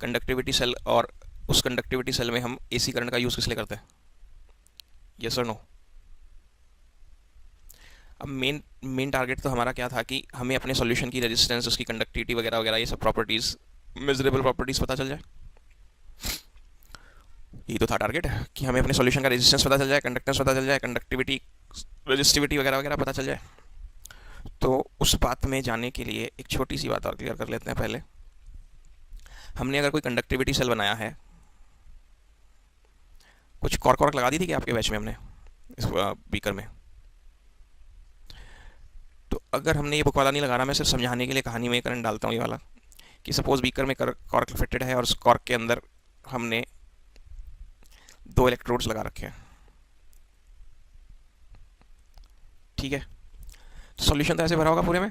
Conductivity cell, और उस conductivity cell में हम एसी करंट का यूज़ किस लिए करते हैं? यस और नो? अब मेन मेन टारगेट तो हमारा क्या था कि हमें अपने सॉल्यूशन की रेजिस्टेंस, उसकी कंडक्टिविटी वगैरह वगैरह ये सब प्रॉपर्टीज़, मेजरेबल प्रॉपर्टीज़ पता चल जाए। यही तो था टारगेट, कि हमें अपने सॉल्यूशन का रेजिस्टेंस पता चल जाए, कंडक्टेंस पता चल जाए, कंडक्टिविटी, रेजिस्टिविटी वगैरह वगैरह पता चल जाए। तो उस बात में जाने के लिए एक छोटी सी बात और क्लियर कर लेते हैं पहले। हमने अगर कोई कंडक्टिविटी सेल बनाया है, कुछ कॉर्क वॉर्क लगा दी थी कि आपके बैच में हमने इस बीकर में? तो अगर हमने ये बुक वाला नहीं लगा रहा, मैं सिर्फ समझाने के लिए कहानी में करंट डालता हूँ ये वाला, कि सपोज बीकर में कॉर्क फिटेड है और उस कॉर्क के अंदर हमने 2 इलेक्ट्रोड्स लगा रखे हैं, ठीक है? तो सॉल्यूशन तो ऐसे भरा होगा पूरे में।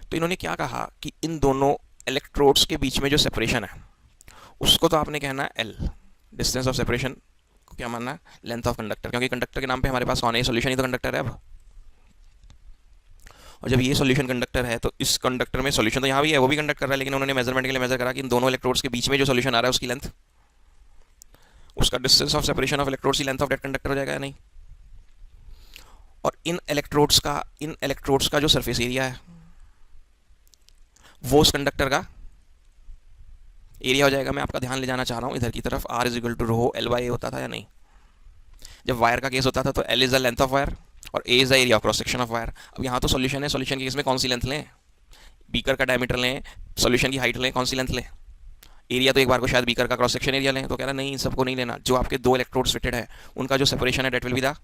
तो इन्होंने क्या कहा कि इन दोनों इलेक्ट्रोड्स के बीच में जो सेपरेशन है उसको तो आपने कहना है एल, डिस्टेंस ऑफ सेपरेशन को क्या मानना है? लेंथ ऑफ कंडक्टर, क्योंकि कंडक्टर के नाम पे हमारे पास कौन है? ये सॉल्यूशन ही तो कंडक्टर है अब। और जब ये सॉल्यूशन कंडक्टर है तो इस कंडक्टर में सॉल्यूशन तो यहाँ भी है, वो भी कंडक्ट कर रहा है, लेकिन उन्होंने मेजरमेंट के लिए मेजर करा कि इन दोनों इलेक्ट्रोड्स के बीच में जो सॉल्यूशन आ रहा है उसकी लेंथ, उसका distance of separation of electrodes की लेंथ ऑफ दैट कंडक्टर हो जाएगा या नहीं? और इन इलेक्ट्रोड्स का जो सरफेस एरिया है वो उस कंडक्टर का एरिया हो जाएगा। मैं आपका ध्यान ले जाना चाह रहा हूँ इधर की तरफ। R is equal to rho L by A होता था या नहीं? जब वायर का केस होता था तो L is the length of wire और A is the area of cross section of wire. अब यहाँ तो सॉल्यूशन है, सॉल्यूशन के केस में कौन सी लेंथ लें? बीकर का डायमीटर लें, सॉल्यूशन की हाइट लें, कौन सी लेंथ लें? एरिया तो एक बार को शायद बीकर का क्रॉस सेक्शन एरिया लें। तो कह रहा नहीं, इन सबको नहीं लेना। जो आपके 2 इलेक्ट्रोड्स फिटेड है उनका जो सेपरेशन है that will be the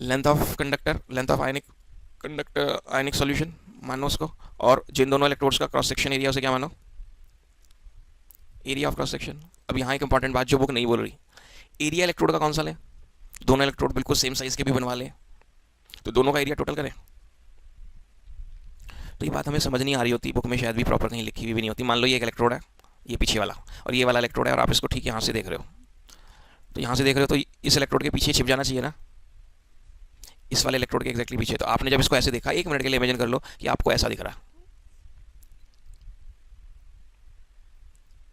length of conductor, length of ionic conductor, ionic solution मानो उसको। और जिन दोनों इलेक्ट्रोड्स का क्रॉस सेक्शन एरिया उसे क्या मानो? Area of cross section. अब यहाँ एक इंपॉर्टेंट बात जो बुक नहीं बोल रही, एरिया इलेक्ट्रोड का कौन सा लें? दोनों इलेक्ट्रोड बिल्कुल सेम साइज के भी बनवा लें तो दोनों का एरिया टोटल करें। तो ये बात हमें समझ नहीं आ रही होती, बुक में शायद भी प्रॉपर कहीं लिखी हुई भी नहीं होती। मान लो ये एक इलेक्ट्रोड है, ये पीछे वाला, और ये वाला इलेक्ट्रोड है, और आप इसको ठीक यहाँ से देख रहे हो। तो यहाँ से देख रहे हो तो इस इलेक्ट्रोड के पीछे छिप जाना चाहिए ना, इस वाले इलेक्ट्रोड के एक्जैक्टली पीछे। तो आपने जब इसको ऐसे देखा, 1 मिनट के लिए इमेजिन कर लो कि आपको ऐसा दिख रहा,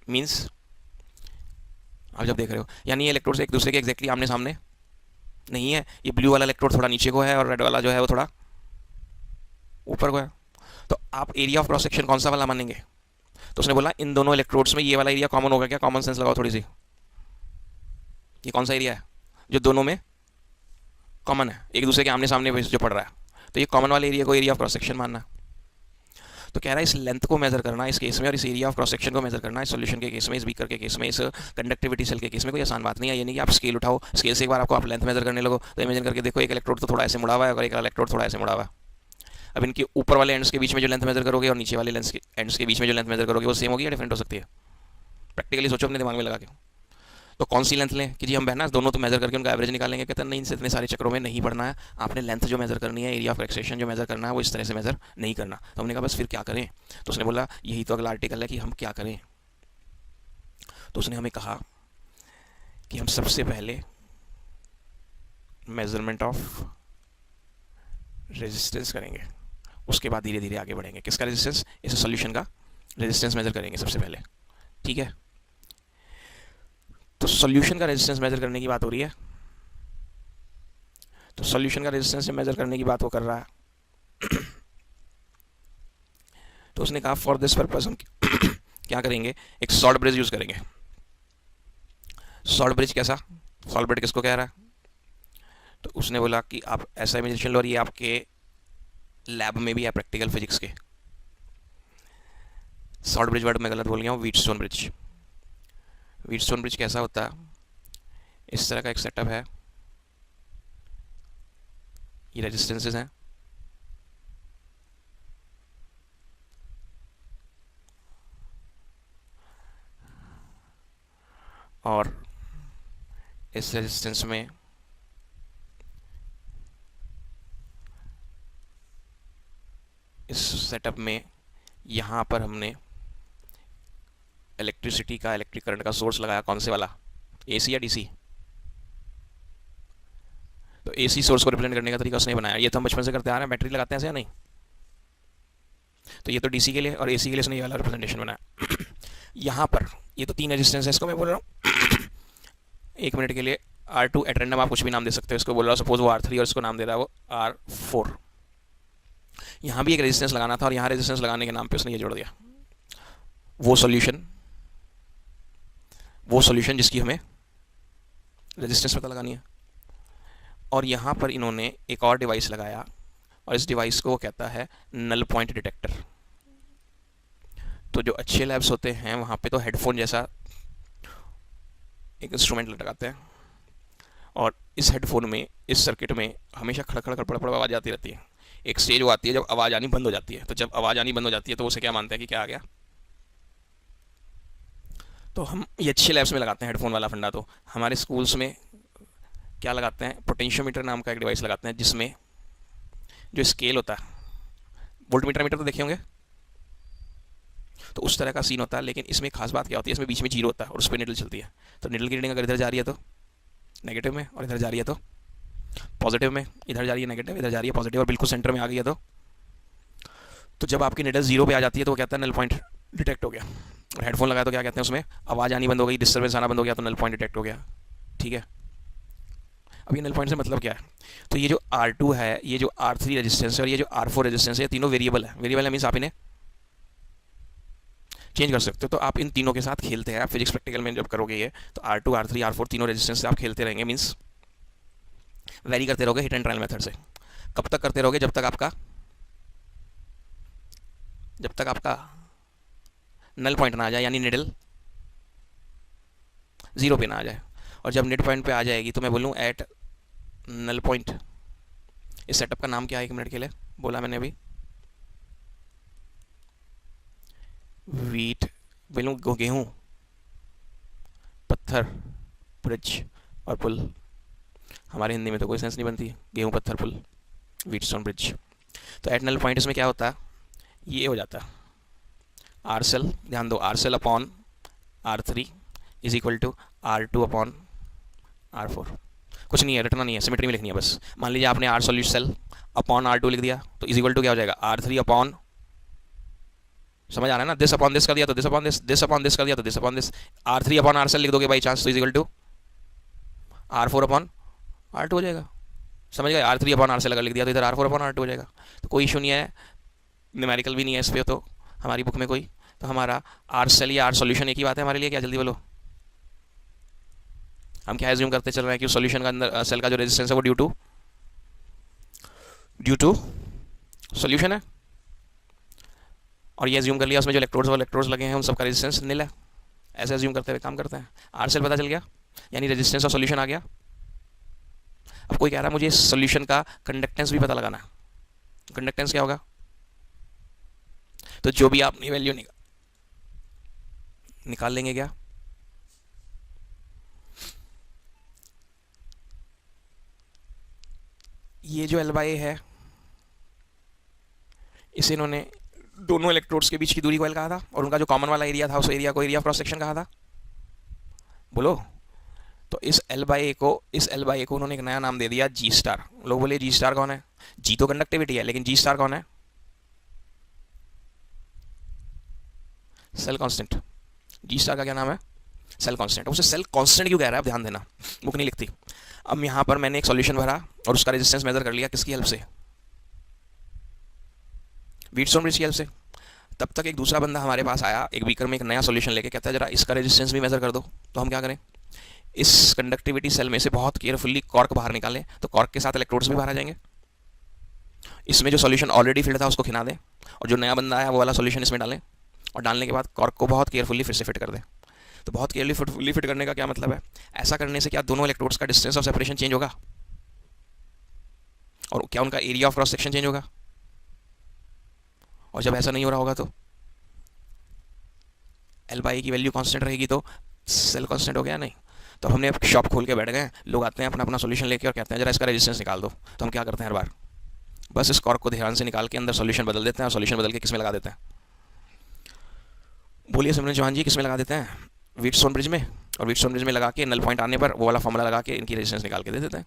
मीन्स आप जब देख रहे हो, यानी ये इलेक्ट्रोड एक दूसरे के एक्जैक्टली आमने सामने नहीं है। ये ब्लू वाला इलेक्ट्रोड थोड़ा नीचे को है और रेड वाला जो है वो थोड़ा ऊपर को है। तो आप एरिया ऑफ क्रॉस सेक्शन कौन सा वाला मानेंगे? तो उसने बोला इन दोनों इलेक्ट्रोड्स में ये वाला एरिया कॉमन होगा क्या? कॉमन सेंस लगाओ थोड़ी सी, ये कौन सा एरिया है जो दोनों में कॉमन है, एक दूसरे के आमने सामने जो पड़ रहा है? तो ये कॉमन वाले एरिया को एरिया ऑफ क्रॉस सेक्शन मानना। तो कह रहा है इस लेंथ को मेजर करना इस केस में, और इस एरिया ऑफ क्रॉस सेक्शन को मेजर करना इस सॉल्यूशन के केस में, इस बीकर के केस में, इस कंडक्टिविटी सेल के केस में कोई आसान बात नहीं है। ये नहीं कि आप स्केल उठाओ, स्केल से एक बार आपको आप लेंथ मेजर करने लगो। तो इमेजिन करके देखो, एक इलेक्ट्रोड तो थोड़ा ऐसे मुड़ा हुआ है और एक इलेक्ट्रोड थोड़ा ऐसे मुड़ा हुआ है। अब इनके ऊपर वाले एंड्स के बीच में जो लेंथ मेजर करोगे और नीचे वाले एंड्स के बीच में जो लेंथ मेजर करोगे वो सेम होगी या डिफरेंट हो सकती है? प्रैक्टिकली सोचो अपने दिमाग में लगा के। तो कौन सी लेंथ लें कि जी हम बहना दोनों तो मेजर करके उनका एवरेज निकालेंगे? कहते हैं नहीं, इनसे इतने सारे चक्रों में नहीं पड़ना है, आपने लेंथ जो मेजर करनी है, एरिया ऑफ एक्सेशन जो मेजर करना है वो इस तरह से मेजर नहीं करना। तो हमने कहा बस फिर क्या करें? तो उसने बोला यही तो अगला आर्टिकल है कि हम क्या करें। तो उसने हमें कहा कि हम सबसे पहले मेजरमेंट ऑफ रेजिस्टेंस करेंगे, उसके बाद धीरे धीरे आगे बढ़ेंगे। किसका रेजिस्टेंस? इस सॉल्यूशन का रेजिस्टेंस मेजर करेंगे सबसे पहले, ठीक है? तो सॉल्यूशन का रेजिस्टेंस मेजर करने की बात हो रही है। तो सॉल्यूशन का रेजिस्टेंस मेजर करने की बात वो कर रहा है। तो उसने कहा फॉर दिस पर्पस हम क्या करेंगे? एक सॉल्ट ब्रिज यूज करेंगे। सॉल्ट ब्रिज कैसा? सॉल्ट ब्रिज किसको कह रहा है? तो उसने बोला कि आप ऐसा इमेजिनेशन लो, और ये आपके लैब में भी है प्रैक्टिकल फिजिक्स के। सॉल्ट ब्रिज वर्ड में गलत बोल गया हूँ, व्हीटस्टोन ब्रिज। व्हीटस्टोन ब्रिज कैसा होता है? इस तरह का एक सेटअप है, ये रेजिस्टेंसेस हैं, और इस रेजिस्टेंस में इस सेटअप में यहाँ पर हमने इलेक्ट्रिसिटी का, इलेक्ट्रिक करंट का सोर्स लगाया। कौन से वाला? एसी या डीसी? तो एसी सोर्स को रिप्रेजेंट करने का तरीका उसने बनाया। ये तो हम बचपन से करते आ रहे हैं, बैटरी लगाते हैं ऐसे या नहीं? तो ये तो डीसी के लिए, और एसी के लिए इसने ये वाला रिप्रेजेंटेशन बनाया। यहाँ पर ये तो 3 रेजिस्टेंस है, इसको मैं बोल रहा हूँ 1 मिनट के लिए R2 एट रैंडम, आप कुछ भी नाम दे सकते हो, इसको बोल रहा हूँ सपोज वो R3 और इसको नाम दे रहा है वो R4। यहाँ भी एक रेजिस्टेंस लगाना था और यहाँ रेजिस्टेंस लगाने के नाम पे उसने ये जोड़ दिया। वो सॉल्यूशन जिसकी हमें रेजिस्टेंस पता लगानी है। और यहाँ पर इन्होंने एक और डिवाइस लगाया और इस डिवाइस को वो कहता है नल पॉइंट डिटेक्टर। तो जो अच्छे लैब्स होते हैं वहाँ पे तो हेडफोन जैसा एक इंस्ट्रूमेंट लगाते हैं और इस हेडफोन में, इस सर्किट में हमेशा खड़खड़ खड़पड़ आवाज़ आती रहती है। एक स्टेज वो आती है जब आवाज़ आनी बंद हो जाती है, तो जब आवाज़ आनी बंद हो जाती है तो उसे क्या मानते हैं कि क्या आ गया। तो हम ये अच्छे लैब्स में लगाते हैं हेडफोन वाला फंडा। तो हमारे स्कूल्स में क्या लगाते हैं, पोटेंशियोमीटर नाम का एक डिवाइस लगाते हैं जिसमें जो स्केल होता है, वोल्टमीटर मीटर तो देखे होंगे, तो उस तरह का सीन होता है। लेकिन इसमें खास बात क्या होती है, इसमें बीच में जीरो होता है और उस पर निडल चलती है। तो निडल की रीडिंग अगर इधर जा रही है तो नेगेटिव में, और इधर जा रही है तो पॉजिटिव में, इधर जा रही है नेगेटिव, इधर जा रही है पॉजिटिव, और बिल्कुल सेंटर में आ गई है तो जब आपकी निडल जीरो पे आ जाती है तो वो कहता है नल पॉइंट डिटेक्ट हो गया। और हेडफोन लगाया तो क्या कहते हैं, उसमें आवाज़ आनी बंद हो गई, डिस्टर्बेंस आना बंद हो गया, तो नल पॉइंट डिटेक्ट हो गया। ठीक है, अब ये नल पॉइंट से मतलब क्या है, तो ये जो R2 है, ये जो R3 रेजिस्टेंस है और ये जो R4 रेजिस्टेंस है, ये तीनों वेरिएबल है। वेरिएबल है मीन्स आप इन्हें चेंज कर सकते हो। तो आप इन तीनों के साथ खेलते हैं, आप फिजिक्स प्रैक्टिकल में जब करोगे ये, तो R2 R3 R4 तीनों रेजिस्टेंस से आप खेलते रहेंगे, मीन्स वेरी करते रहोगे हिट एंड ट्रायल मेथड से। कब तक करते रहोगे, जब तक आपका नल पॉइंट ना आ जाए, यानी निडल जीरो पे ना आ जाए। और जब निड पॉइंट पे आ जाएगी तो मैं बोलूँ एट नल पॉइंट। इस सेटअप का नाम क्या है, 1 मिनट के लिए बोला मैंने अभी, वीट बोलूँ, गेहूँ, पत्थर, ब्रिज और पुल। हमारे हिंदी में तो कोई सेंस नहीं बनती, गेहूँ पत्थर पुल, वीट स्टोन ब्रिज। तो एट नल पॉइंट इसमें क्या होता है, ये हो जाता है आर सेल, ध्यान दो, R cell upon R3 is equal to R2 upon R4। कुछ नहीं है, रटना नहीं है, सिमेट्री में लिखनी है बस। मान लीजिए आपने R solute cell upon R2 लिख दिया, तो इज इक्वल टू क्या हो जाएगा, R3 अपॉन, समझ आ रहा है ना, दिस अपॉन दिस कर दिया तो this upon this, this upon this कर दिया तो this upon this. R3 upon R cell लिख दोगे बाई चांस तो is equal to R4 upon R2 हो जाएगा। समझ गए, R3 अपॉन R सेल अगर लिख दिया तो इधर R4 अपॉन R2 हो जाएगा। तो कोई इशू नहीं है, न्यूमेरिकल भी नहीं है इस पर तो हमारी बुक में कोई। तो हमारा R सेल या R सॉल्यूशन एक ही बात है हमारे लिए, क्या जल्दी बोलो। हम क्या एज्यूम करते चल रहे हैं कि सॉल्यूशन का अंदर सेल का जो रेजिस्टेंस है वो ड्यू टू सॉल्यूशन है, और ये एज्यूम कर लिया उसमें जो इलेक्ट्रोड्स लगे हैं उन सबका रेजिस्टेंस निल है। ऐसे एज्यूम करते हुए काम करते हैं। R सेल पता चल गया, यानी रेजिस्टेंस और सॉल्यूशन आ गया। अब कोई कह रहा है मुझे सॉल्यूशन का कंडक्टेंस भी पता लगाना है। कंडक्टेंस क्या होगा, तो जो भी आप वैल्यू निकाल लेंगे क्या, ये जो L/A है इसे इन्होंने दोनों इलेक्ट्रोड्स के बीच की दूरी को L कहा था, और उनका जो कॉमन वाला एरिया था उस एरिया को एरिया ऑफ क्रॉस सेक्शन कहा था, बोलो। तो इस L/A को उन्होंने एक नया नाम दे दिया G स्टार। लोग बोले G स्टार कौन है, G तो कंडक्टिविटी है, लेकिन G स्टार कौन है, सेल कांस्टेंट। G स्टार का क्या नाम है, सेल कांस्टेंट। उसे सेल कांस्टेंट क्यों कह रहा है, आप ध्यान देना, बुक नहीं लिखती। अब यहाँ पर मैंने एक सॉल्यूशन भरा और उसका रेजिस्टेंस मेजर कर लिया, किसकी हेल्प से, व्हीटस्टोन ब्रिज की हेल्प से। तब तक एक दूसरा बंदा हमारे पास आया एक बीकर में एक नया सॉल्यूशन लेके, कहता है जरा इसका रेजिस्टेंस भी मेजर कर दो। तो हम क्या करें, इस कंडक्टिविटी सेल में से बहुत केयरफुली कॉर्क बाहर निकालें, तो कॉर्क के साथ इलेक्ट्रोड्स भी बाहर आ जाएंगे। इसमें जो सॉल्यूशन ऑलरेडी फिल्ड था उसको खिला दें, और जो नया बंदा आया वो वाला सॉल्यूशन इसमें डालें, और डालने के बाद कॉर्क को बहुत केयरफुली फिर से फिट कर दें। तो बहुत केयरफुली फिट करने का क्या मतलब है, ऐसा करने से क्या दोनों इलेक्ट्रोड्स का डिस्टेंस ऑफ सेपरेशन चेंज होगा, और क्या उनका area of cross section change होगा। और जब ऐसा नहीं हो रहा होगा तो L/A की वैल्यू कांस्टेंट रहेगी, तो सेल कांस्टेंट हो गया नहीं। तो हमने अब शॉप खोल के बैठ गए, लोग आते हैं अपना अपना सॉल्यूशन लेके और कहते हैं जरा इसका रेजिस्टेंस निकाल दो। तो हम क्या करते हैं हर बार, बस इस कॉर्क को ध्यान से निकाल के अंदर सॉल्यूशन बदल देते हैं, और सॉल्यूशन बदल के किस में लगा देते हैं, बोलिए सिमरन चौहान जी, किस में लगा देते हैं, व्हीटस्टोन ब्रिज में। और व्हीटस्टोन ब्रिज में लगा के नल पॉइंट आने पर वो वाला फॉर्मूला लगा के इनकी रेजिस्टेंस निकाल के दे देते हैं।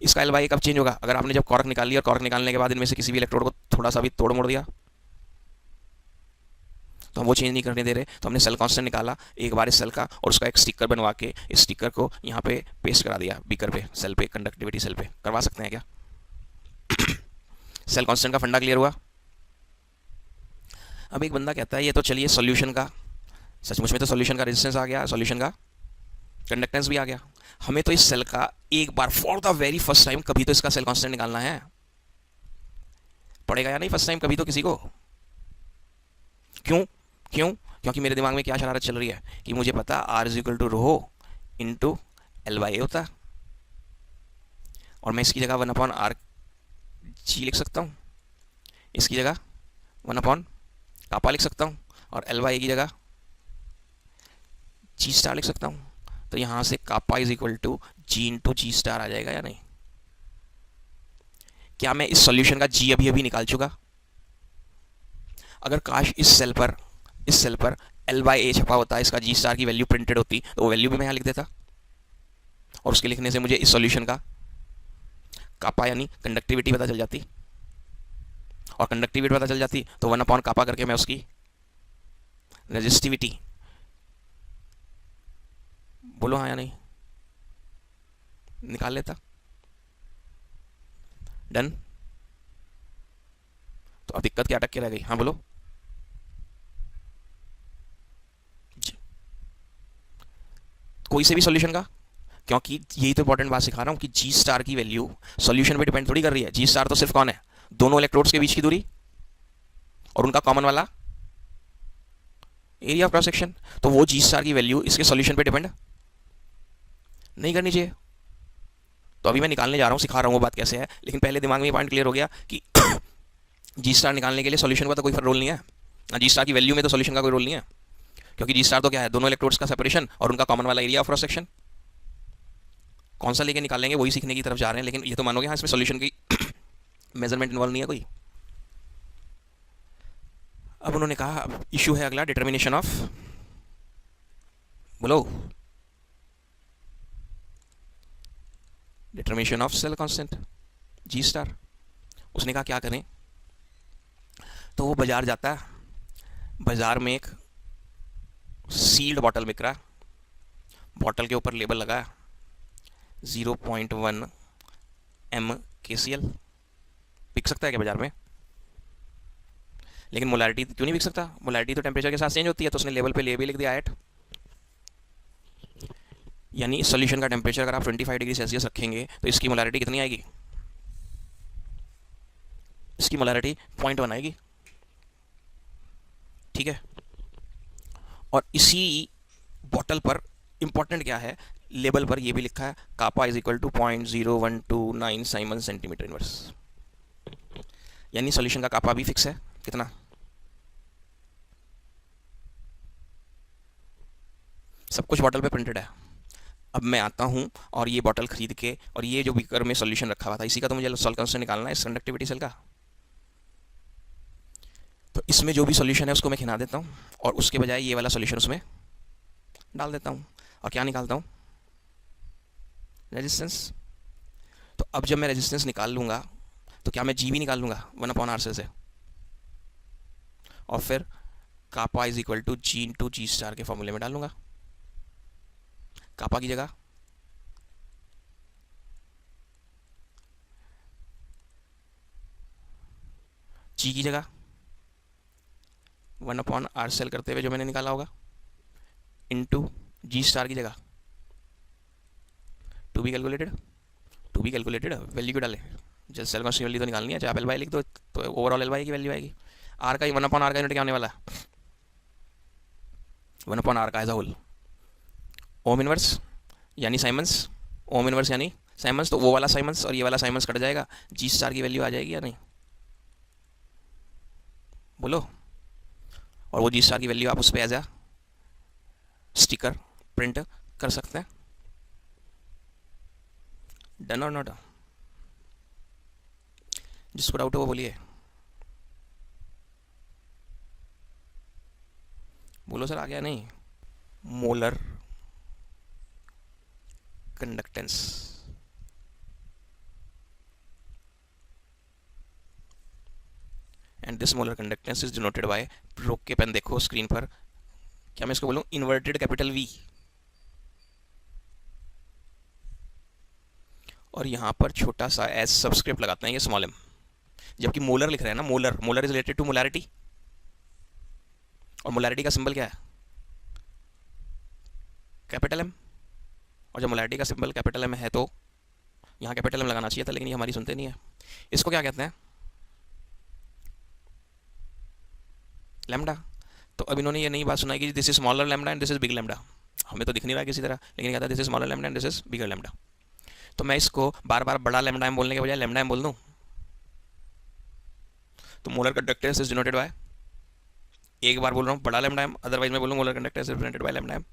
इसका एल बाई कब चेंज होगा? अगर आपने जब कॉर्क निकाल लिया और कॉर्क निकालने के बाद इनमें से किसी भी इलेक्ट्रोड को थोड़ा सा भी तोड़ मोड़ दिया तो हम वो चेंज नहीं करने दे रहे, तो हमने सेल कांस्टेंट निकाला एक बार इस सेल का और उसका एक स्टिकर बनवा के इस स्टिकर को यहाँ पे पेस्ट करा दिया बीकर पे, सेल पे, कंडक्टिविटी सेल पे। करवा सकते हैं क्या? सेल कांस्टेंट का फंडा क्लियर हुआ? अब एक बंदा कहता है ये तो चलिए सॉल्यूशन का, सचमुच में तो सॉल्यूशन का रेजिस्टेंस आ गया, सॉल्यूशन का कंडक्टेंस भी आ गया, हमें तो इस सेल का एक बार for the very first time कभी तो इसका सेल कांस्टेंट निकालना है, पड़ेगा या नहीं फर्स्ट टाइम कभी तो किसी को? क्यों? क्योंकि मेरे दिमाग में क्या शरारत चल रही है कि मुझे पता R is equal to rho into L by A होता है, और मैं इसकी जगह 1/r जी लिख सकता हूँ, इसकी जगह 1/ कापा लिख सकता हूँ, और एल बाई ए की जगह जी स्टार लिख सकता हूँ। तो यहाँ से kappa is equal to G into G star आ जाएगा या नहीं? क्या मैं इस सॉल्यूशन का जी अभी निकाल चुका? अगर काश इस सेल पर एल बाई ए छपा होता, इसका जी स्टार की वैल्यू प्रिंटेड होती, तो वो वैल्यू भी मैं यहाँ लिख देता, और उसके लिखने से मुझे इस सॉल्यूशन का कापा यानी कंडक्टिविटी पता चल जाती, और कंडक्टिविटी पता चल जाती तो 1/ कापा करके मैं उसकी रेजिस्टिविटी, बोलो हाँ या नहीं, निकाल लेता। डन। तो अब दिक्कत क्या अटक के रह गई? हाँ बोलो। कोई से भी सॉल्यूशन का, क्योंकि यही तो इंपॉर्टेंट बात सिखा रहा हूं कि जी स्टार की वैल्यू सॉल्यूशन पे डिपेंड थोड़ी कर रही है। जी स्टार तो सिर्फ कौन है? दोनों इलेक्ट्रोड्स के बीच की दूरी और उनका कॉमन वाला एरिया ऑफ क्रॉस सेक्शन। तो वो जी स्टार की वैल्यू इसके सॉल्यूशन पे डिपेंड नहीं करनी चाहिए। तो अभी मैं निकालने जा रहा हूं, सिखा रहा हूं वो बात कैसे है, लेकिन पहले दिमाग में ये पॉइंट क्लियर हो गया कि जी स्टार निकालने के लिए सॉल्यूशन का तो कोई रोल नहीं है, जी स्टार की वैल्यू में तो सॉल्यूशन का कोई रोल नहीं है, क्योंकि जी स्टार तो क्या है? दोनों इलेक्ट्रोड्स का सेपरेशन और उनका कॉमन वाला एरिया ऑफ क्रॉस सेक्शन। कौन सा लेके निकालेंगे वही सीखने की तरफ जा रहे हैं, लेकिन ये तो मानोगे हाँ इसमें सॉल्यूशन की मेजरमेंट इन्वॉल्व नहीं है कोई। अब उन्होंने कहा इशू है अगला डिटर्मिनेशन ऑफ, बोलो, determination of cell constant G star. उसने कहा क्या करें? तो वो बाजार जाता है, बाजार में एक सील्ड बॉटल बिक रहा है, बॉटल के ऊपर लेबल लगा है 0.1 mkcl। बिक सकता है क्या बाजार में? लेकिन मोलारिटी क्यों नहीं बिक सकता? मोलारिटी तो टेम्परेचर के साथ चेंज होती है, तो उसने लेवल पे ले भी लिख दिया एट, यानी इस सॉल्यूशन का टेम्परेचर अगर आप 25 डिग्री सेल्सियस रखेंगे तो इसकी मोलारिटी कितनी आएगी? इसकी मोलारिटी 0.1 आएगी, ठीक है। और इसी बॉटल पर इंपॉर्टेंट क्या है, लेबल पर ये भी लिखा है kappa is equal to 0.0129 siemens centimetre inverse, यानी सॉल्यूशन का कापा भी फिक्स है। कितना? सब कुछ बॉटल पे प्रिंटेड है। अब मैं आता हूं और ये बॉटल खरीद के, और ये जो बीकर में सॉल्यूशन रखा हुआ था इसी का तो मुझे सॉल्व कांस्टेंट निकालना है, इस कंडक्टिविटी सेल का। तो इसमें जो भी सॉल्यूशन है उसको मैं खिला देता हूँ और उसके बजाय ये वाला सॉल्यूशन उसमें डाल देता हूँ, और क्या निकालता हूँ? रेजिस्टेंस। तो अब जब मैं रेजिस्टेंस निकाल लूँगा तो क्या मैं जी भी निकाल लूँगा 1/r से, और फिर kappa is equal to G into G star के फॉर्मूले में डाल लूँगा। कापा की जगह जी की जगह 1/r सेल करते हुए जो मैंने निकाला होगा, इंटू जी स्टार की जगह टू बी कैलकुलेटेड वैल्यू क्यों डाले? जब सेल कांस्टेंट वैल्यू तो निकालनी है, चाहे आप एल बाई लिख दो तो ओवरऑल एल बाई की वैल्यू आएगी। आर का 1/r का यूनिट क्या होने वाला है? 1/r का as a whole ohm inverse यानी साइमंस, ओम इनवर्स यानी साइमंस, तो वो वाला साइमंस और ये वाला साइमंस कट जाएगा, जी स्टार की वैल्यू आ जाएगी या नहीं? बोलो। और वो जी स्टार की वैल्यू आप उस पर एज अ स्टिकर प्रिंट कर सकते हैं। डन और नॉट? जिसको डाउट हो वो बोलिए। बोलो सर आ गया नहीं? Molar conductance and this molar conductance is denoted bye, रोक के पेन देखो स्क्रीन पर, क्या मैं इसको बोलूँ, इन्वर्टेड कैपिटल वी, और यहाँ पर छोटा सा एस सबस्क्रिप्ट लगाते हैं ये स्मॉल एम, जबकि मोलर लिख रहे हैं ना, molar, molar is related to molarity, और मोलैरिटी का सिंबल क्या है, कैपिटल एम, और जब मोलैरिटी का सिंबल कैपिटल एम है तो यहाँ कैपिटल एम लगाना चाहिए था, लेकिन ये हमारी सुनते नहीं है। इसको क्या कहते हैं, लैम्डा। तो अब इन्होंने ये नई बात सुनाई कि this is smaller lambda and this is big lambda, हमें तो दिख नहीं रहा किसी तरह, लेकिन कहता है this is smaller lambda and this is bigger lambda. तो मैं इसको बार बार बड़ा लैम्डा एम बोलने के बजाय लैम्डा एम बोल दूं, तो molar conductance is denoted bye, एक बार बोल रहा हूँ बड़ा लैम्डा एम, अदरवाइज मैं बोलूँ molar conductance is denoted by lambda M.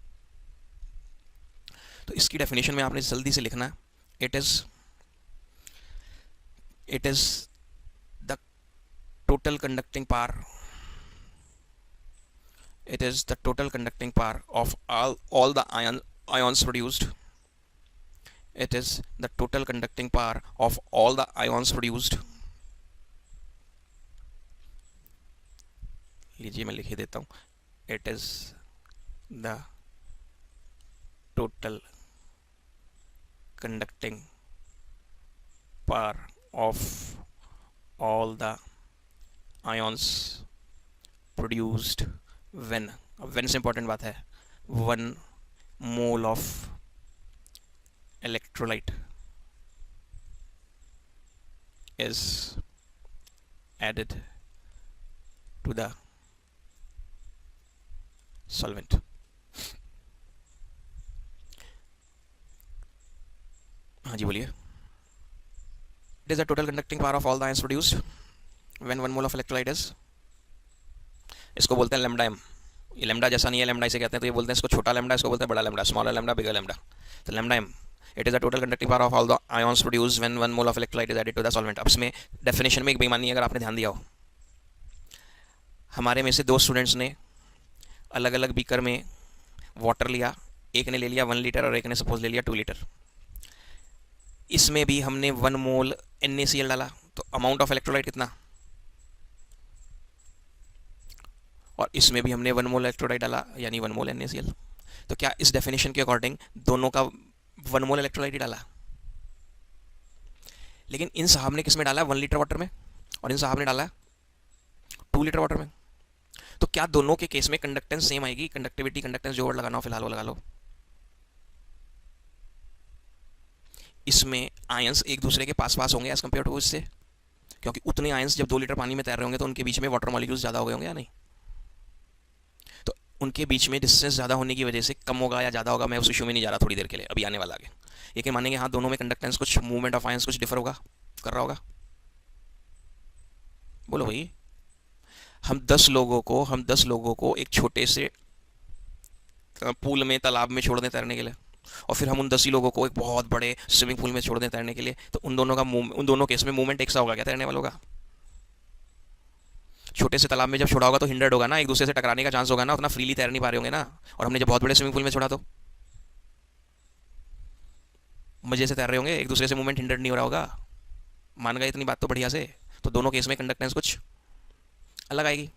तो इसकी डेफिनेशन में आपने जल्दी से लिखना है, it is the total conducting power, it is the total conducting power of all the ions produced, it is the total conducting power of all the ions produced, लीजिए मैं लिख ही देता हूँ, it is the total conducting power of all the ions produced when, अब when से important बात है, 1 mole of electrolyte is added to the solvent। हाँ जी बोलिए। It is the total conducting power of all the ions produced when 1 mole of electrolyte is, इसको बोलते हैं lambda M. ये लैम्डा जैसा नहीं है, लैम्डा इसे कहते हैं, तो ये बोलते हैं इसको छोटा लैम्डा, इसको बोलते हैं बड़ा lambda, smaller lambda, bigger lambda. तो lambda M, it is the total conducting power of all the ions produced when 1 mole of electrolyte is added to the solvent. अब इसमें डेफिनेशन में एक बेईमानी, अगर आपने ध्यान दिया हो, हमारे में से 2 स्टूडेंट्स ने अलग अलग बीकर में वाटर लिया, एक ने ले लिया 1 लीटर और एक ने सपोज ले लिया 2 लीटर। इसमें भी हमने 1 मोल NaCl डाला, तो अमाउंट ऑफ इलेक्ट्रोलाइट कितना, और इसमें भी हमने 1 मोल इलेक्ट्रोलाइट डाला, यानी 1 मोल NaCl। तो क्या इस डेफिनेशन के अकॉर्डिंग दोनों का 1 मोल इलेक्ट्रोलाइट ही डाला, लेकिन इन साहब ने किस में डाला, 1 लीटर वाटर में, और इन साहब ने डाला 2 लीटर वाटर में। तो क्या दोनों के केस में कंडक्टेंस सेम आएगी, कंडक्टिविटी, कंडक्टेंस जो वर्ड लगाना हो फिलहाल वो लगा लो। इसमें आयंस एक दूसरे के पास पास होंगे एज कंपेयर टू इससे, क्योंकि उतने आयंस जब 2 लीटर पानी में तैर रहे होंगे तो उनके बीच में वाटर मॉलिक्यूल्स ज़्यादा हो गए होंगे या नहीं, तो उनके बीच में डिस्टेंस ज़्यादा होने की वजह से कम होगा या ज़्यादा होगा, मैं उस इशू में नहीं जा रहा थोड़ी देर के लिए, अभी आने वाला आगे। लेकिन मानेंगे हाँ दोनों में कंडक्टेंस कुछ, मूवमेंट ऑफ आयंस कुछ डिफर होगा, कर रहा होगा, बोलो भाई। हम 10 लोगों को एक छोटे से पूल में, तालाब में छोड़ दें तैरने के लिए, और फिर हम उन 10 ही लोगों को एक बहुत बड़े स्विमिंग पूल में छोड़ दें तैरने के लिए, तो उन दोनों केस में मूवमेंट एक सा होगा क्या तैरने वालों का? छोटे से तालाब में जब छोड़ा होगा तो हिंडर्ड होगा ना, एक दूसरे से टकराने का चांस होगा ना, उतना फ्रीली तैर नहीं पा रहे होंगे ना। और हमने जब बहुत बड़े स्विमिंग पूल में छोड़ा तो मजे से तैर रहे होंगे, एक दूसरे से मूवमेंट हिंडर्ड नहीं हो रहा होगा। मान गए इतनी बात तो बढ़िया से? तो दोनों केस में कंडक्टेंस कुछ अलग आएगी।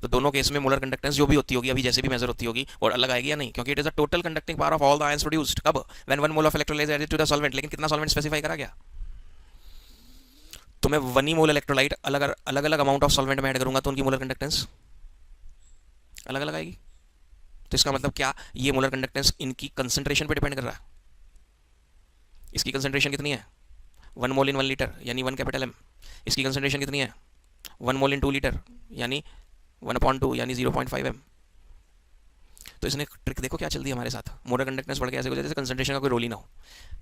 तो दोनों केस में मोलर कंडक्टेंस जो भी होती होगी, अभी जैसे भी मेजर होती होगी, और अलग आएगी या नहीं, क्योंकि it is the total conducting power of all the ions produced, कब, when 1 mole of electrolyte is added to the solvent. लेकिन कितना सॉल्वेंट स्पेसिफाई करा गया? तो मैं 1 ही मोल इलेक्ट्रोलाइट अलग अलग अमाउंट ऑफ सॉल्वेंट में ऐड करूंगा तो उनकी मोलर कंडक्टेंस अलग अलग आएगी। तो इसका मतलब क्या, ये मोलर कंडक्टेंस इनकी कंसंट्रेशन पे डिपेंड कर रहा है। इसकी कंसंट्रेशन कितनी है, 1 मोल इन 1 लीटर यानी 1 कैपिटल एम। इसकी कंसंट्रेशन कितनी है, 1 मोल इन 2 लीटर यानी 1/2 यानी 0.5 एम। तो इसने ट्रिक देखो क्या चलती है हमारे साथ, मोलर कंडक्टेंस बढ़ के ऐसे हो जैसे कंसंट्रेशन का कोई रोल ही ना हो,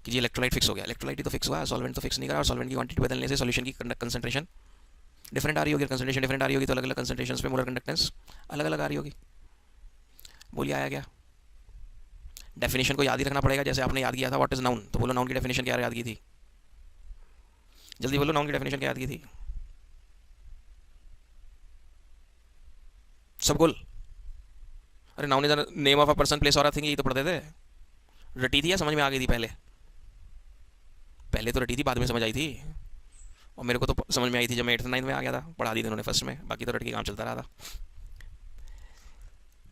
कि जी इलेक्ट्रोलाइट फिक्स हो गया, इलेक्ट्रोलाइट ही तो फिक्स हुआ, सॉल्वेंट तो फिक्स नहीं करा, और सॉल्वेंट की क्वांटिटी बदलने से सॉल्यूशन की कंसंट्रेशन डिफरेंट आ रही होगी, कंसंट्रेशन डिफरेंट आ रही होगी, तो अलग अलग कंसंट्रेशन पे मोलर कंडक्टेंस अलग अलग आ रही होगी। बोलिए आया क्या? डेफिनेशन को याद ही रखना पड़ेगा, जैसे आपने याद किया था व्हाट इज नाउन, तो बोलो नाउन की डेफिनेशन क्या याद की थी, जल्दी बोलो नाउन की डेफिनेशन क्या याद की थी, सब गोल। अरे noun is the name of a person, place और अ थिंग, यही तो पढ़ते थे। रटी थी या समझ में आ गई थी? पहले तो रटी थी, बाद में समझ आई थी। और मेरे को तो समझ में आई थी जब मैं 8th 9th में आ गया था, पढ़ा दी थी उन्होंने फर्स्ट में, बाकी तो रट के काम चलता रहा था।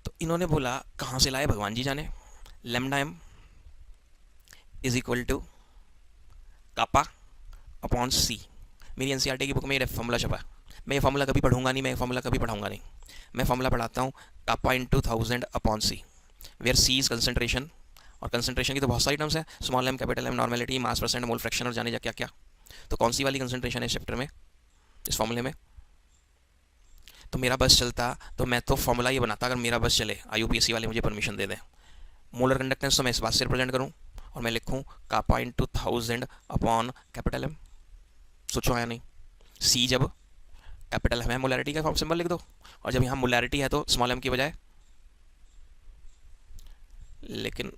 तो इन्होंने बोला कहाँ से लाए भगवान जी जाने, lambda M is equal to kappa upon C. मेरी एनसीईआरटी की बुक में ये फॉर्मूला छपा है। मैं ये फॉर्मूला कभी पढ़ूंगा नहीं, मैं ये फॉर्मूला कभी पढ़ाऊंगा नहीं। मैं फॉर्मूला पढ़ाता हूँ kappa into 1000 upon C, where C is concentration. और कंसंट्रेशन की तो बहुत सारी टर्म्स है, small M, capital M, normality, mass percent, mole fraction और जाने जा क्या क्या। तो कौन सी वाली कंसंट्रेशन है इस चैप्टर में, इस फॉर्मूले में। तो मेरा बस चलता तो मैं तो फॉर्मूला ये बनाता, अगर मेरा बस चले, IUPAC वाले मुझे परमिशन दे दें। मोलर कंडक्टेंस तो मैं इस बात से रिप्रेजेंट करूँ और मैं लिखूँ कापा इंटू 1000 अपॉन कैपिटल एम। सोचो आया नहीं, सी जब कैपिटल है मोलैरिटी का फॉर्म सिंबल लिख दो, और जब यहाँ मोलैरिटी है तो स्मॉल एम की बजाय। लेकिन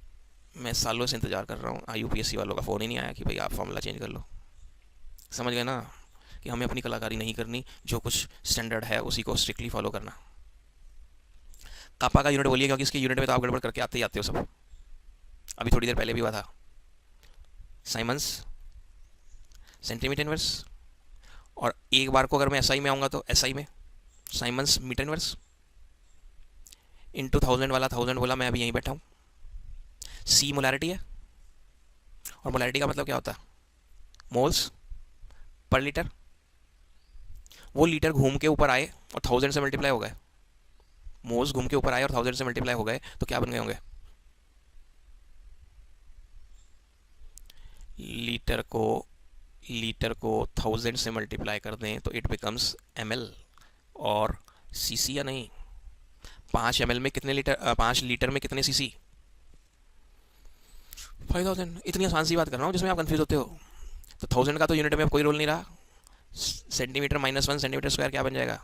मैं सालों से इंतजार कर रहा हूँ, IUPAC वालों का फ़ोन ही नहीं आया कि भाई आप फॉर्मूला चेंज कर लो। समझ गए ना कि हमें अपनी कलाकारी नहीं करनी, जो कुछ स्टैंडर्ड है उसी को स्ट्रिक्टली फॉलो करना। कापा का यूनिट बोलिए, क्योंकि इसके यूनिट में तो आप गड़बड़ करके आते ही आते हो सब, अभी थोड़ी देर पहले भी हुआ था। साइमंस सेंटीमीटर इनवर्स, और एक बार को अगर मैं SI में आऊँगा तो SI में साइमंस मीटर इनवर्स इंटू 1000 वाला 1000 बोला, मैं अभी यहीं बैठा हूँ। सी मोलैरिटी है, और मोलैरिटी का मतलब क्या होता है, मोल्स पर लीटर। वो लीटर घूम के ऊपर आए और 1000 से मल्टीप्लाई हो गए, मोल्स घूम के ऊपर आए और 1000 से मल्टीप्लाई हो गए, तो क्या बन गए होंगे, लीटर को 1000 से मल्टीप्लाई कर दें तो इट बिकम्स ml और cc, या नहीं। 5 ml में कितने लीटर, 5 लीटर में कितने cc, 5000। इतनी आसान सी बात कर रहा हूँ जिसमें आप कंफ्यूज होते हो। तो 1000 का तो यूनिट में अब कोई रोल नहीं रहा, सेंटीमीटर माइनस 1 सेंटीमीटर स्क्वायर क्या बन जाएगा।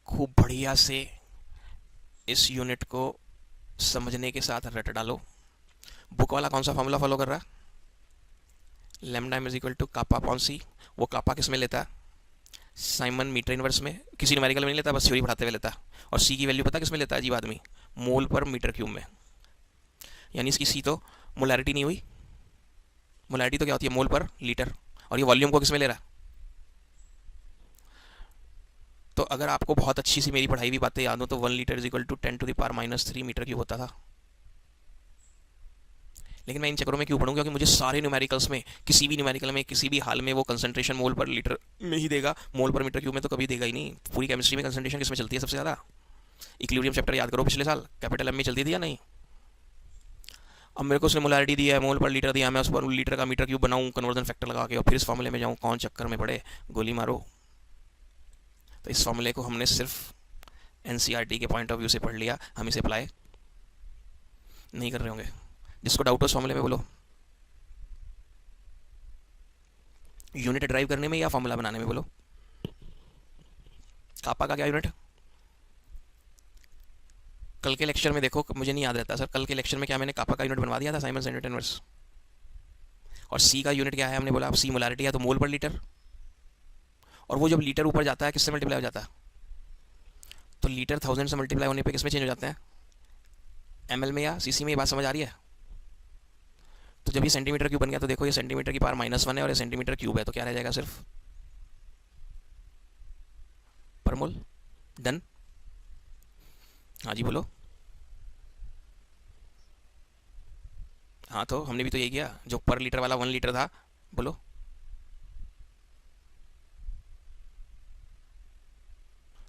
खूब बढ़िया से इस यूनिट को समझने के साथ रट डालो। बुक वाला कौन सा फॉर्मूला फॉलो कर रहा है, lambda M is equal to kappa upon C. वो कापा किस में लेता है, साइमन मीटर इनवर्स में, किसी न्यूमेरिकल में नहीं लेता, बस थ्योरी पढ़ाते हुए लेता है। और सी की वैल्यू पता किस में लेता है, अजीब आदमी, मोल पर मीटर क्यूब में। यानी इसकी सी तो मोलैरिटी नहीं हुई, मोलैरिटी तो क्या होती है, मोल पर लीटर, और ये वॉल्यूम को किस में ले रहा है। तो अगर आपको बहुत अच्छी सी मेरी पढ़ाई हुई बातें याद हो तो 1 litre is equal to 10⁻³ metre cube होता था। लेकिन मैं इन चक्करों में क्यों पढ़ूँ, क्योंकि मुझे सारे न्यूमेरिकल्स में, किसी भी न्यूमेरिकल में किसी भी हाल में वो कंसंट्रेशन मोल पर लीटर में ही देगा, मोल पर मीटर क्यूब में तो कभी देगा ही नहीं। पूरी केमिस्ट्री में कंसंट्रेशन किस में चलती है सबसे ज़्यादा, इक्विलिब्रियम चैप्टर याद करो पिछले साल, कैपिटल एम में चलती थी या नहीं। अब मेरे को उसने मोलैरिटी दिया है, मोल पर लीटर दिया, मैं उस पर लीटर का मीटर क्यूब बनाऊँ कन्वर्जन फैक्टर लगा के और फिर इस फॉर्मूले में जाऊँ, कौन चक्कर में पड़े, गोली मारो। तो इस फॉर्मूले को हमने सिर्फ एनसीईआरटी के पॉइंट ऑफ व्यू से पढ़ लिया, हम इसे अप्लाई नहीं कर रहे होंगे। जिसको डाउट हो इस फॉर्मूले में बोलो, यूनिट ड्राइव करने में या फॉर्मूला बनाने में बोलो। कापा का क्या यूनिट, कल के लेक्चर में देखो, मुझे नहीं याद रहता सर, कल के लेक्चर में क्या मैंने कापा का यूनिट बनवा दिया था, साइमन सेंटीमीटर इनवर्स। और सी का यूनिट क्या है, हमने बोला अब सी मोलैरिटी है तो मोल पर लीटर, और वो जब लीटर ऊपर जाता है किससे मल्टीप्लाई हो जाता है, तो लीटर 1000 से मल्टीप्लाई होने पे किस में चेंज हो जाते हैं, ml में या cc में। ये बात समझ आ रही है। तो जब ये सेंटीमीटर क्यूब बन गया तो देखो ये सेंटीमीटर की पावर -1 है और ये सेंटीमीटर क्यूब है, तो क्या रह जाएगा, सिर्फ पर मोल। डन, हाँ जी बोलो। हाँ तो हमने भी तो यही किया, जो पर लीटर वाला 1 लीटर था, बोलो।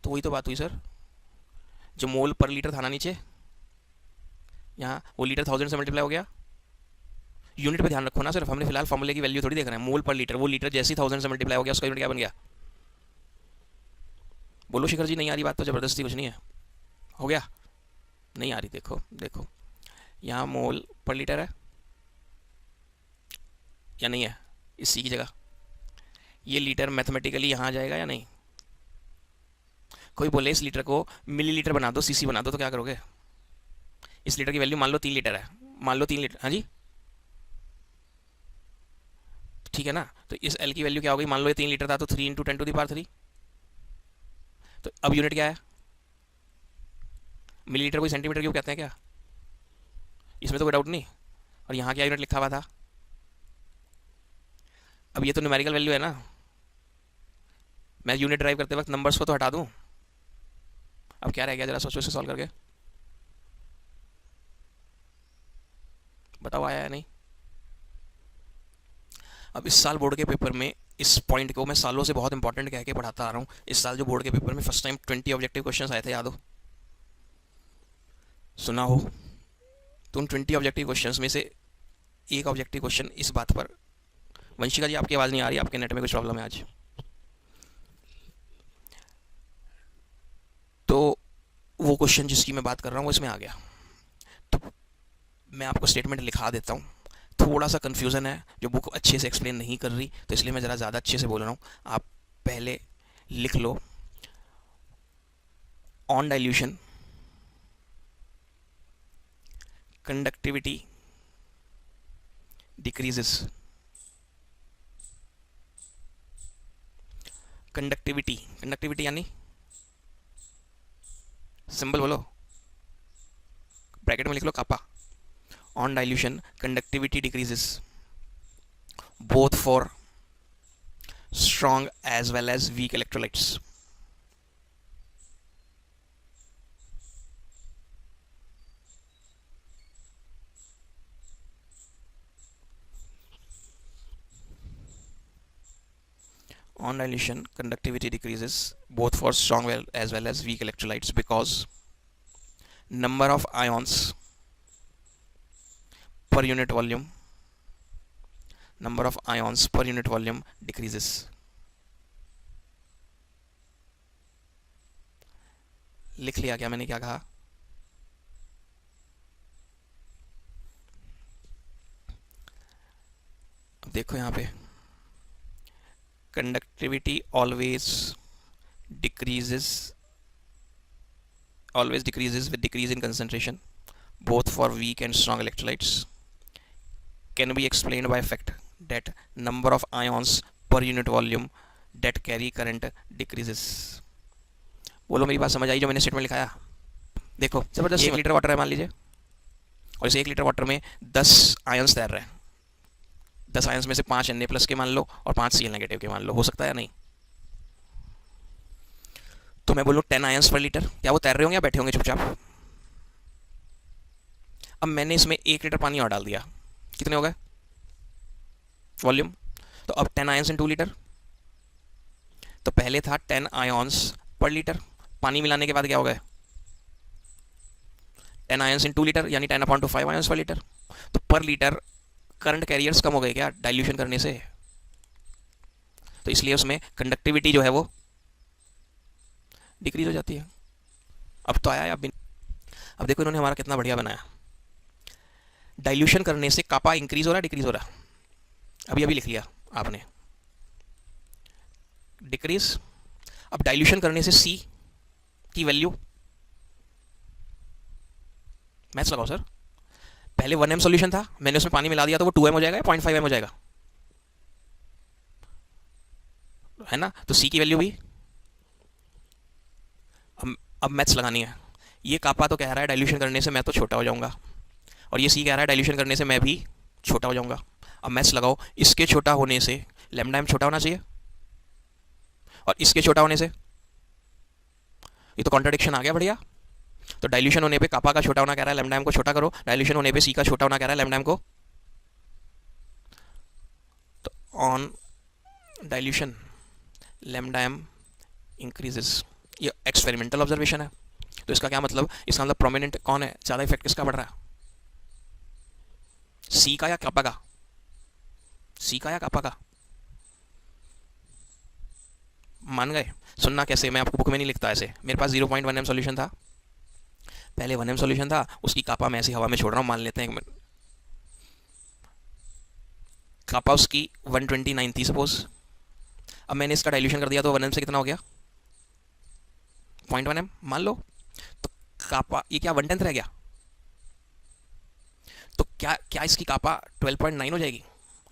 तो वही तो बात हुई सर, जो मोल पर लीटर था ना नीचे, यहाँ वो लीटर 1000 से मल्टीप्लाई हो गया। यूनिट पे ध्यान रखो ना, सिर्फ हमने फिलहाल फॉर्मूले की वैल्यू थोड़ी देख रहे हैं, मोल पर लीटर, वो लीटर जैसे ही 1000 से मल्टीप्लाई हो गया उसका यूनिट क्या बन गया, बोलो शिखर जी। नहीं आ रही बात तो, ज़बरदस्ती कुछ नहीं है, हो गया, नहीं आ रही। देखो देखो, यहाँ मोल पर लीटर है या नहीं है, इसी की जगह ये लीटर मैथमेटिकली यहाँ आ जाएगा या नहीं। कोई बोले इस लीटर को मिलीलीटर बना दो, सीसी बना दो, तो क्या करोगे। इस लीटर की वैल्यू मान लो 3 लीटर है, मान लो 3 लीटर, हाँ जी ठीक है ना। तो इस एल की वैल्यू क्या हो गई, मान लो ये 3 लीटर था तो 3 × 10⁻3। तो अब यूनिट क्या है, मिलीलीटर को सेंटीमीटर क्यूब कहते हैं क्या, इसमें तो कोई डाउट नहीं। और यहाँ क्या यूनिट लिखा हुआ था? अब ये तो न्यूमेरिकल वैल्यू है ना, मैं यूनिट ड्राइव करते वक्त नंबर्स को तो हटा दूँ। अब क्या रह गया, जरा सोचो इसे सॉल्व करके बताओ, आया है नहीं? अब इस साल बोर्ड के पेपर में इस पॉइंट को मैं सालों से बहुत इंपॉर्टेंट कह के पढ़ाता आ रहा हूँ। इस साल जो बोर्ड के पेपर में फर्स्ट टाइम 20 ऑब्जेक्टिव क्वेश्चंस आए थे, याद हो? सुना हो? तो उन 20 ऑब्जेक्टिव क्वेश्चंस में से एक ऑब्जेक्टिव क्वेश्चन इस बात पर, वंशिका जी आपकी आवाज़ नहीं आ रही, आपके नेट में कुछ प्रॉब्लम है आज। तो वो क्वेश्चन जिसकी मैं बात कर रहा हूँ वो इसमें आ गया। तो मैं आपको स्टेटमेंट लिखा देता हूँ। थोड़ा सा कन्फ्यूज़न है, जो बुक अच्छे से एक्सप्लेन नहीं कर रही, तो इसलिए मैं ज़रा ज़्यादा अच्छे से बोल रहा हूँ। आप पहले लिख लो, on dilution conductivity decreases. Conductivity, conductivity यानी सिंबल बोलो, ब्रैकेट में लिख लो kappa. On dilution conductivity decreases both for strong as well as weak electrolytes. On dilution, conductivity decreases both for strong as well as weak electrolytes because number of ions per unit volume decreases. लिख लिया क्या मैंने क्या कहा? अब देखो यहाँ पे, conductivity always decreases with decrease in concentration both for weak and strong electrolytes, can be explained by fact that number of ions per unit volume that carry current decreases. बोलो मेरी बात समझ आई जो मैंने स्टेटमेंट लिखाया? देखो जबरदस्त, 1 लीटर वाटर है मान लीजिए, और इस 1 लीटर वाटर में 10 आयंस तैर रहे हैं। 10 आयंस में से 5 Na प्लस के मान लो और 5 Cl नेगेटिव के मान लो, हो सकता है या नहीं? तो मैं बोलूँ 10 आयंस पर लीटर, क्या वो तैर रहे होंगे या बैठे होंगे चुपचाप? अब मैंने इसमें 1 लीटर पानी और डाल दिया, कितने हो गए वॉल्यूम? तो अब 10 आयंस इन 2 लीटर, तो पहले था 10 आयंस पर लीटर, पानी मिलाने के बाद क्या हो गए 10 आयंस इन 2 लीटर, यानी 10/5 आयंस पर लीटर। तो पर लीटर करंट कैरियर्स कम हो गए क्या डाइल्यूशन करने से? तो इसलिए उसमें कंडक्टिविटी जो है वो डिक्रीज हो जाती है। अब तो आया है, अब देखो इन्होंने हमारा कितना बढ़िया बनाया। डाइल्यूशन करने से कापा इंक्रीज हो रहा है डिक्रीज हो रहा है? अभी अभी लिख लिया आपने, डिक्रीज। अब डाइल्यूशन करने से सी की वैल्यू, मैथ्स लगाओ सर। पहले 1m सॉल्यूशन था, मैंने उसमें पानी मिला दिया तो वो 2m हो जाएगा या 0.5m हो जाएगा, है ना? तो सी की वैल्यू भी अब मैथ्स लगानी है। ये कापा तो कह रहा है डाइल्यूशन करने से मैं तो छोटा हो जाऊंगा, और ये सी कह रहा है डाइल्यूशन करने से मैं भी छोटा हो जाऊंगा। अब मैथ्स लगाओ, इसके छोटा होने से लैम्डा एम छोटा होना चाहिए, और इसके छोटा होने से, ये तो कॉन्ट्रडिक्शन आ गया बढ़िया। तो डाइल्यूशन होने पे कापा का छोटा होना कह रहा है लैम्डा एम को छोटा करो, डाइल्यूशन होने पे सी का छोटा होना कह रहा है लैम्डा एम को। तो on dilution lambda M increases, ये एक्सपेरिमेंटल ऑब्जर्वेशन है। तो इसका क्या मतलब? इसका मतलब प्रोमिनेंट कौन है, ज़्यादा इफेक्ट किसका पड़ रहा है, सी का या कापा का? सी का या कापा का? मान गए? सुनना कैसे, मैं आपको बुक में नहीं लिखता ऐसे। मेरे पास 0.1m सॉल्यूशन था, पहले 1m सॉल्यूशन था, उसकी कापा मैं ऐसी हवा में छोड़ रहा हूँ, मान लेते हैं कापा उसकी 129 थी सपोज। अब मैंने इसका डाइल्यूशन कर दिया तो 1m से कितना हो गया 0.1m मान लो। तो कापा ये क्या 1/10 रह गया? तो क्या क्या इसकी कापा 12.9 हो जाएगी?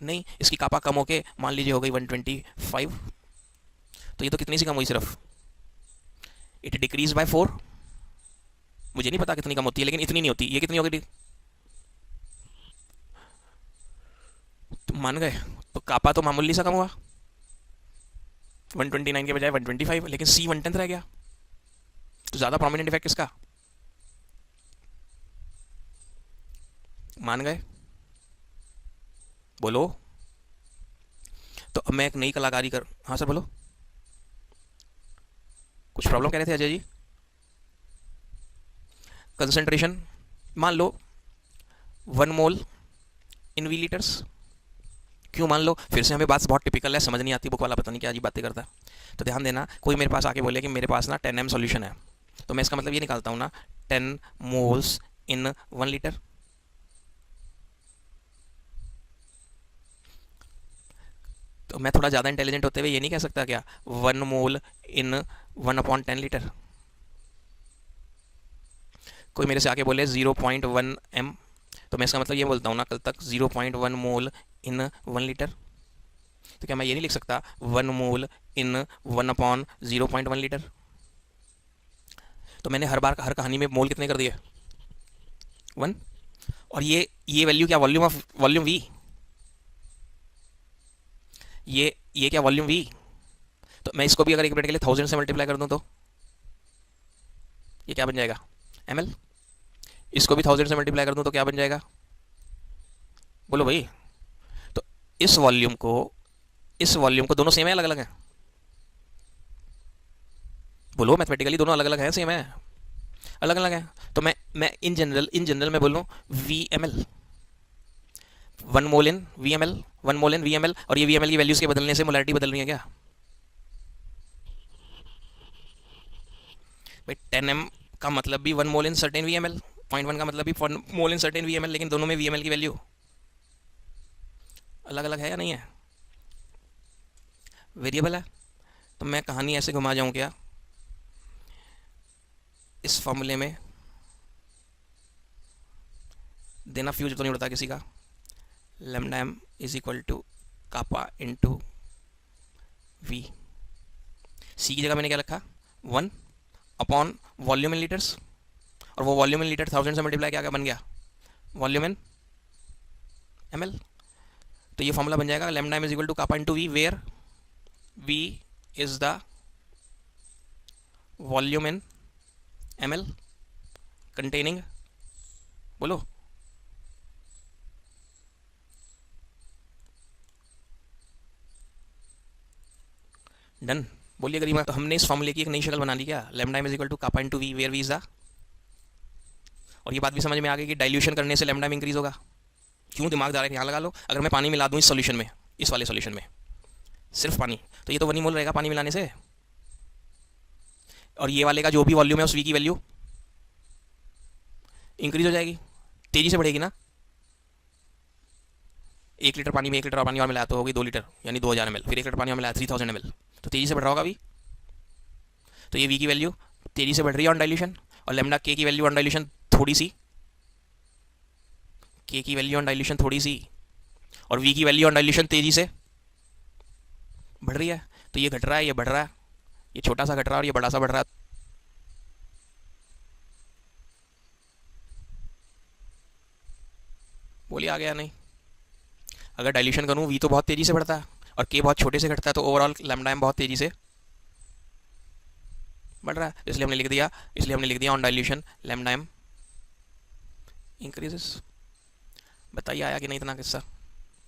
नहीं, इसकी कापा कम होके मान लीजिए हो गई 125। तो ये तो कितनी सी कम हुई सिर्फ, इट डिक्रीज बाय 4। मुझे नहीं पता कितनी कम होती है, लेकिन इतनी नहीं होती। ये कितनी होगी? तो मान गए, तो कापा तो मामूली सा कम हुआ 129 के बजाय 125, लेकिन सी 110 रह गया। तो ज़्यादा प्रोमिनेंट इफेक्ट किसका? मान गए? बोलो। तो अब मैं एक नई कलाकारी कर, हाँ सर बोलो, कुछ प्रॉब्लम कह रहे थे अजय जी? कंसंट्रेशन मान लो 1 मोल इन वी लीटर्स। क्यों मान लो? फिर से हमें बात बहुत टिपिकल है, समझ नहीं आती, बुक वाला पता नहीं क्या अजीब बातें करता है। तो ध्यान देना, कोई मेरे पास आके बोले कि मेरे पास ना 10 m सॉल्यूशन है, तो मैं इसका मतलब ये निकालता हूँ ना 10 मोल्स इन 1 लीटर। तो मैं थोड़ा ज़्यादा इंटेलिजेंट होते हुए ये नहीं कह सकता क्या 1 मोल इन 1/10 लीटर? कोई मेरे से आके बोले 0.1 m, तो मैं इसका मतलब ये बोलता हूँ ना कल तक 0.1 मोल इन 1 लीटर। तो क्या मैं ये नहीं लिख सकता 1 मोल इन 1/0.1 लीटर? तो मैंने हर बार हर कहानी में मोल कितने कर दिए? 1। और ये वैल्यू क्या? Volume we. ये क्या? Volume we. तो मैं इसको भी अगर 1 मिनट के लिए 1000 से मल्टीप्लाई कर दूं तो ये क्या बन जाएगा? ml। इसको भी 1000 से मल्टीप्लाई कर दूं तो क्या बन जाएगा? बोलो भाई। तो इस वॉल्यूम को दोनों सेम है अलग अलग है? बोलो, मैथमेटिकली दोनों अलग अलग है सेम है? अलग अलग है। तो मैं इन जनरल मैं बोलूँ we M L, 1 mole in we M L, 1 mole in we M L. और ये वी एम एल की वैल्यूज के बदलने से मोलैरिटी बदल रही है क्या भाई? 10 m का मतलब भी 1 mole in certain V M L, 0.1 का मतलब भी 1 mole in certain V M L, लेकिन दोनों में वी एम एल की वैल्यू अलग अलग है या नहीं है? वेरिएबल है। तो मैं कहानी ऐसे घुमा जाऊं क्या इस फॉर्मूले में? देना फ्यूज तो नहीं उड़ता किसी का। Lambda M is equal to kappa into V. C की जगह मैंने क्या रखा? 1 अपॉन वॉल्यूम इन लीटर्स, और वो वॉल्यूम इन लीटर 1000 से मल्टीप्लाई क्या बन गया? Volume in ml। तो ये फॉर्मूला बन जाएगा lambda M is equal to kappa into V, where V is the volume in ml containing, बोलो, डन। बोलिए गरीब। तो हमने इस फॉर्मूले की एक नई शक्ल बना ली क्या? Lambda M is equal to kappa into V, where V is the. और ये बात भी समझ में आ गई कि डाइल्यूशन करने से लैम्डा में इंक्रीज होगा। क्यों? दिमाग डायरेक्ट यहाँ लगा लो। अगर मैं पानी मिला दूँ इस सॉल्यूशन में, इस वाले सॉल्यूशन में सिर्फ पानी, तो ये तो 1 ही मोल रहेगा पानी मिलाने से। और ये वाले का जो भी वॉल्यूम है उस वी की वैल्यू इंक्रीज हो जाएगी, तेजी से बढ़ेगी ना। 1 लीटर पानी में 1 लीटर पानी और मिलाया तो होगी 2 लीटर, यानी 2000 ml। फिर 1 लीटर पानी और मिलाया 3000 ml, तो तेजी से बढ़ रहा होगा वी। तो ये वी की वैल्यू तेजी से बढ़ रही है ऑन डाइल्यूशन। और लेमडा के की वैल्यू ऑन डाइल्यूशन थोड़ी सी, के की वैल्यू ऑन डाइल्यूशन थोड़ी सी, और वी की वैल्यू ऑन डाइल्यूशन तेजी से बढ़ रही है। तो ये घट रहा है, ये बढ़ रहा है, ये छोटा सा घट रहा है और ये बड़ा सा बढ़ रहा है। बोलिए आ गया नहीं? अगर डाइल्यूशन करूँ वी तो बहुत तेजी से बढ़ता है और के बहुत छोटे से घटता है, तो ओवरऑल लैम्डा एम बहुत तेजी से बढ़ रहा है। इसलिए हमने लिख दिया on dilution lambda M increases. बताइए आया कि नहीं इतना किस्सा?